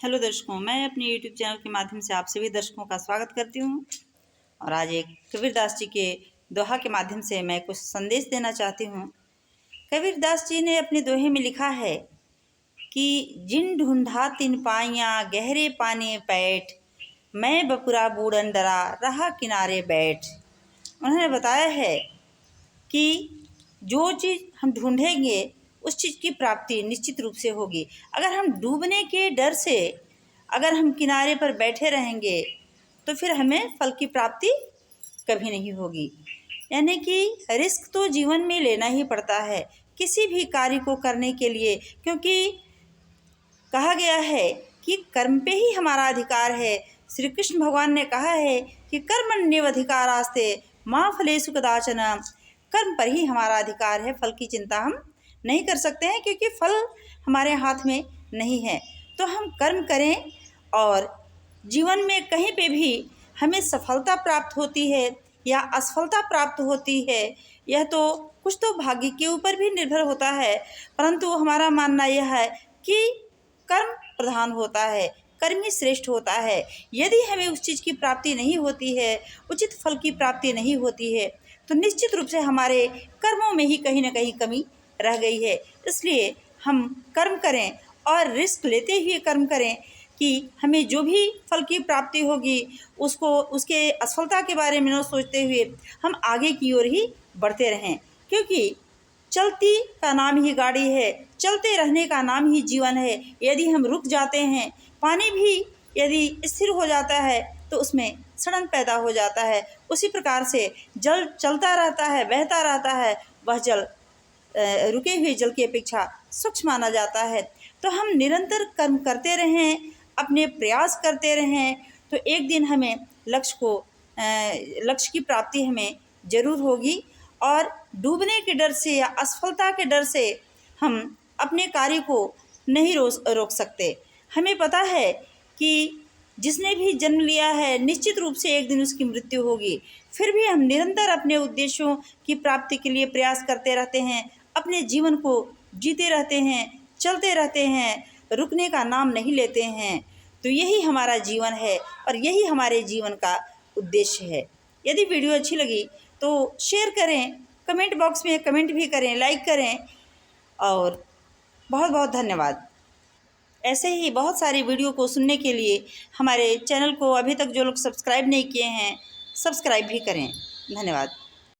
Hello दर्शकों, मैं अपने यूट्यूब चैनल के माध्यम से आप सभी दर्शकों का स्वागत करती हूँ। और आज एक कबीरदास जी के दोहा के माध्यम से मैं कुछ संदेश देना चाहती हूँ। कबीरदास जी ने अपने दोहे में लिखा है कि जिन ढूंढा तिन पाइयाँ गहरे पानी पैठ, मैं बपुरा बूढ़न डरा रहा किनारे बैठ। उन्होंने बताया है कि जो चीज़ हम ढूंढेंगे उस चीज़ की प्राप्ति निश्चित रूप से होगी। अगर हम डूबने के डर से अगर हम किनारे पर बैठे रहेंगे तो फिर हमें फल की प्राप्ति कभी नहीं होगी। यानी कि रिस्क तो जीवन में लेना ही पड़ता है किसी भी कार्य को करने के लिए, क्योंकि कहा गया है कि कर्म पे ही हमारा अधिकार है। श्री कृष्ण भगवान ने कहा है कि कर्मण्येव अधिकारास्ते मां फलेषु कदाचन। कर्म पर ही हमारा अधिकार है, फल की चिंता हम नहीं कर सकते हैं क्योंकि फल हमारे हाथ में नहीं है। तो हम कर्म करें और जीवन में कहीं पे भी हमें सफलता प्राप्त होती है या असफलता प्राप्त होती है, यह तो कुछ तो भाग्य के ऊपर भी निर्भर होता है, परंतु हमारा मानना यह है कि कर्म प्रधान होता है, कर्म ही श्रेष्ठ होता है। यदि हमें उस चीज़ की प्राप्ति नहीं होती है, उचित फल की प्राप्ति नहीं होती है, तो निश्चित रूप से हमारे कर्मों में ही कहीं ना कहीं कमी रह गई है। इसलिए हम कर्म करें और रिस्क लेते हुए कर्म करें कि हमें जो भी फल की प्राप्ति होगी उसको उसके असफलता के बारे में न सोचते हुए हम आगे की ओर ही बढ़ते रहें, क्योंकि चलती का नाम ही गाड़ी है, चलते रहने का नाम ही जीवन है। यदि हम रुक जाते हैं, पानी भी यदि स्थिर हो जाता है तो उसमें सड़न पैदा हो जाता है। उसी प्रकार से जल चलता रहता है, बहता रहता है, वह जल रुके हुए जल की अपेक्षा स्वच्छ माना जाता है। तो हम निरंतर कर्म करते रहें, अपने प्रयास करते रहें, तो एक दिन हमें लक्ष्य की प्राप्ति हमें ज़रूर होगी। और डूबने के डर से या असफलता के डर से हम अपने कार्य को नहीं रोक सकते। हमें पता है कि जिसने भी जन्म लिया है निश्चित रूप से एक दिन उसकी मृत्यु होगी, फिर भी हम निरंतर अपने उद्देश्यों की प्राप्ति के लिए प्रयास करते रहते हैं, अपने जीवन को जीते रहते हैं, चलते रहते हैं, रुकने का नाम नहीं लेते हैं। तो यही हमारा जीवन है और यही हमारे जीवन का उद्देश्य है। यदि वीडियो अच्छी लगी तो शेयर करें, कमेंट बॉक्स में कमेंट भी करें, लाइक करें, और बहुत बहुत धन्यवाद। ऐसे ही बहुत सारी वीडियो को सुनने के लिए हमारे चैनल को अभी तक जो लोग सब्सक्राइब नहीं किए हैं, सब्सक्राइब भी करें। धन्यवाद।